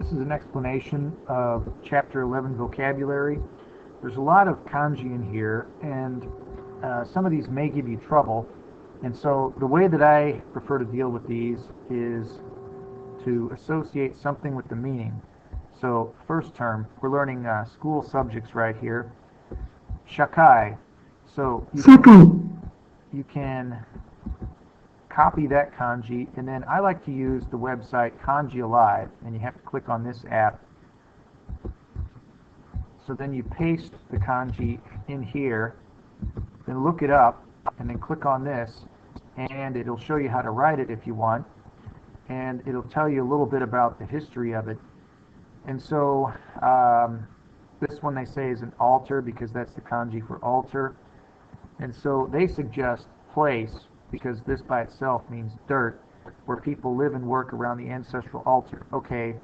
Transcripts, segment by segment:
This is an explanation of Chapter 11 vocabulary. There's a lot of kanji in here, and some of these may give you trouble. And so the way that I prefer to deal with these is to associate something with the meaning. So first term, we're learning school subjects right here. Shakai. So you can copy that kanji, and then I like to use the website Kanji Alive, and you have to click on this app. So then you paste the kanji in here, then look it up, and then click on this, and it'll show you how to write it if you want, and it'll tell you a little bit about the history of it. And so this one they say is an altar because that's the kanji for altar. And so they suggest place, because this by itself means dirt, where people live and work around the ancestral altar. Okay,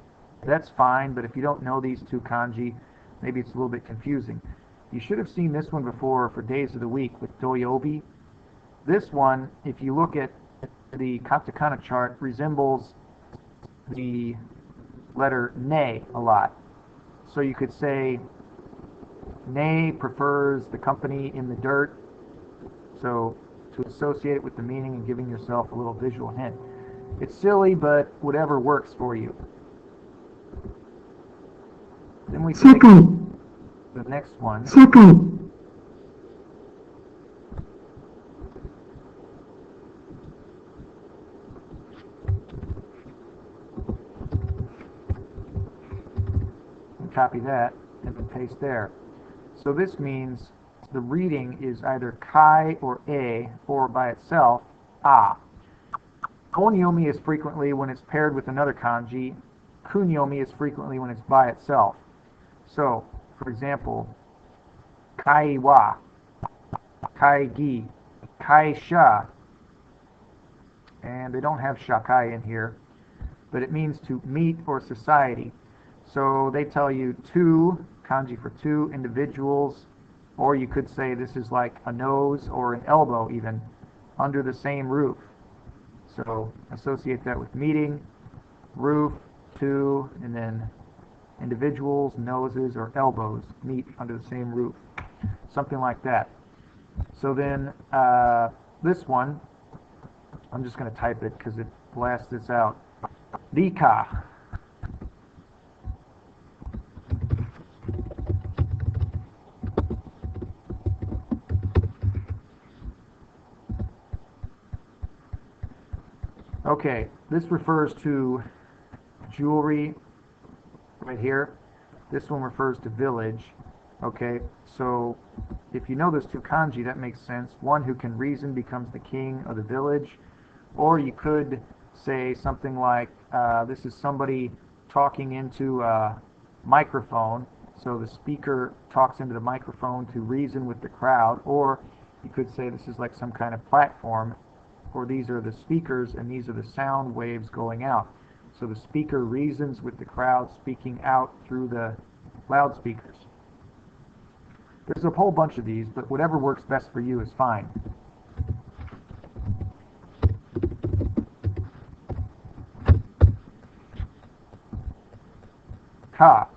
that's fine, but if you don't know these two kanji, maybe it's a little bit confusing. You should have seen this one before for days of the week with doyobi. This one, if you look at the katakana chart, resembles the letter ne a lot. So you could say ne prefers the company in the dirt. So to associate it with the meaning and giving yourself a little visual hint. It's silly, but whatever works for you. Then we take the next one. And copy that and then paste there. So this means the reading is either kai or a, or by itself, a. Onyomi is frequently when it's paired with another kanji. Kunyomi is frequently when it's by itself. So, for example, kai wa, kai gi, kai sha, and they don't have shakai in here, but it means to meet or society. So they tell you two, kanji for two individuals, or you could say this is like a nose or an elbow even, under the same roof. So associate that with meeting, roof, two, and then individuals, noses, or elbows meet under the same roof. Something like that. So then this one, I'm just going to type it because it blasts this out. Rika. Okay, this refers to jewelry right here. This one refers to village. Okay, so if you know those two kanji, that makes sense. One who can reason becomes the king of the village. Or you could say something like, this is somebody talking into a microphone. So the speaker talks into the microphone to reason with the crowd. Or you could say this is like some kind of platform, or these are the speakers and these are the sound waves going out. So the speaker reasons with the crowd speaking out through the loudspeakers. There's a whole bunch of these, but whatever works best for you is fine. Ka.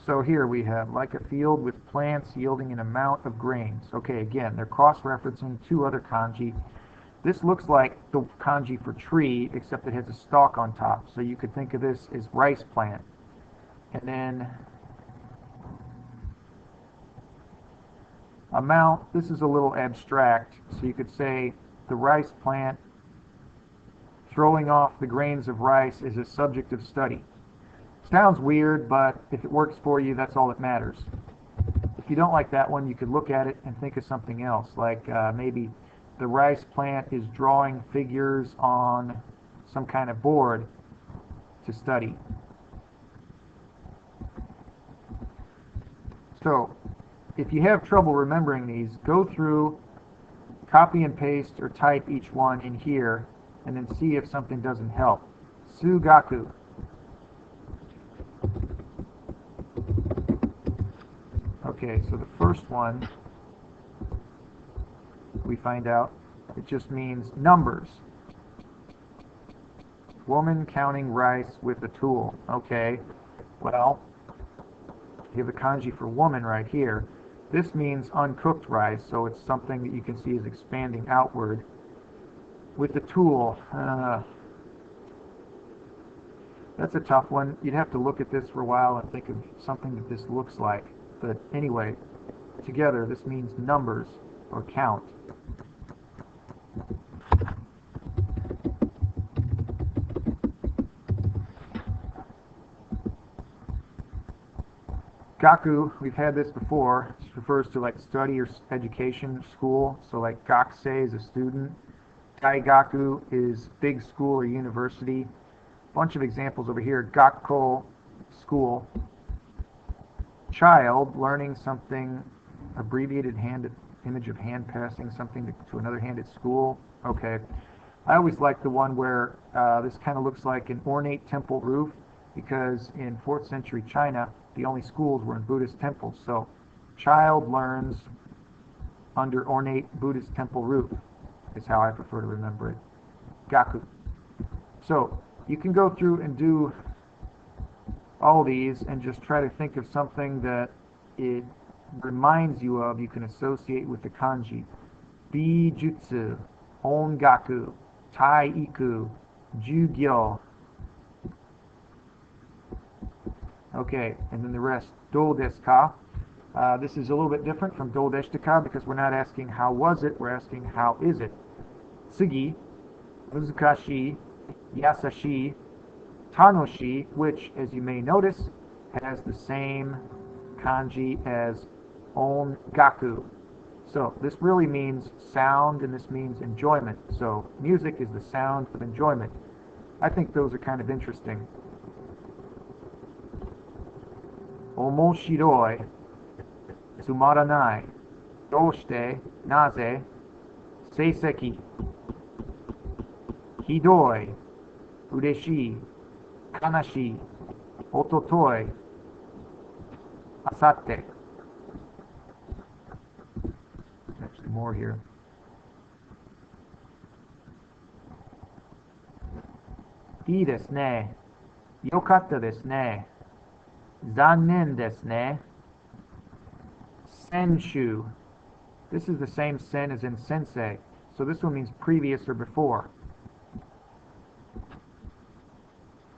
So here we have like a field with plants yielding an amount of grains. Okay, again, they're cross-referencing two other kanji. This looks like the kanji for tree, except it has a stalk on top. So you could think of this as rice plant. And then amount, this is a little abstract. So you could say the rice plant throwing off the grains of rice is a subject of study. Sounds weird, but if it works for you, that's all that matters. If you don't like that one, you could look at it and think of something else, like maybe the rice plant is drawing figures on some kind of board to study. So, if you have trouble remembering these, go through, copy and paste or type each one in here, and then see if something doesn't help. Sugaku. Okay, so the first one, we find out it just means numbers. Woman counting rice with a tool. Okay, Well, you have a kanji for woman right here. This means uncooked rice, so it's something that you can see is expanding outward. With the tool, that's a tough one. You'd have to look at this for a while and think of something that this looks like. But anyway, together this means numbers or count. Gaku, we've had this before. It refers to like study or education, school. So like gakusei is a student. Daigaku is big school or university. Bunch of examples over here. Gakko, school. Child, learning something, abbreviated hand, image of hand passing something to another hand at school. Okay. I always like the one where this kind of looks like an ornate temple roof, because in 4th century China, the only schools were in Buddhist temples. So child learns under ornate Buddhist temple roof is how I prefer to remember it. Gaku. So you can go through and do all these and just try to think of something that it reminds you of, you can associate with the kanji. Bijutsu, ongaku, taiiku, jugyo. Okay, and then the rest. Do desu ka? This is a little bit different from do deshita ka because we're not asking how was it, we're asking how is it. Tsugi, muzukashi, yasashi, tanoshi, which, as you may notice, has the same kanji as ongaku. So this really means sound, and this means enjoyment. So music is the sound of enjoyment. I think those are kind of interesting. Omoshiroi, tsumaranai, doshite, naze, seiseki, hidoi, ureshii, kanashii, ototoi, asatte. Actually more here. Ii desu ne. Yokatta desu ne. Zannen desu ne. Senshu. This is the same sen as in sensei. So this one means previous or before.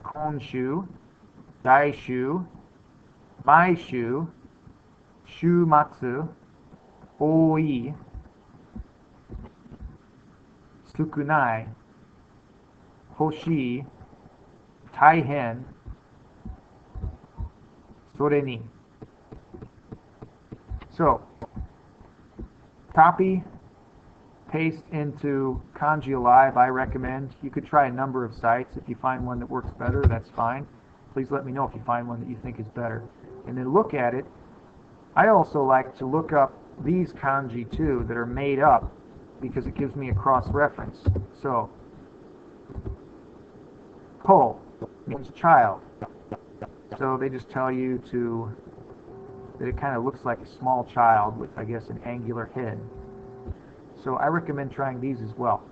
Konshu, daishu, maishu, shumatsu, oi, sukunai, hoshii, taihen, sore ni. So, copy, paste into Kanji Alive, I recommend. You could try a number of sites. If you find one that works better, that's fine. Please let me know if you find one that you think is better. And then look at it. I also like to look up these kanji too that are made up because it gives me a cross-reference. So, ko means child. So they just tell you that it kind of looks like a small child with, I guess, an angular head. So I recommend trying these as well.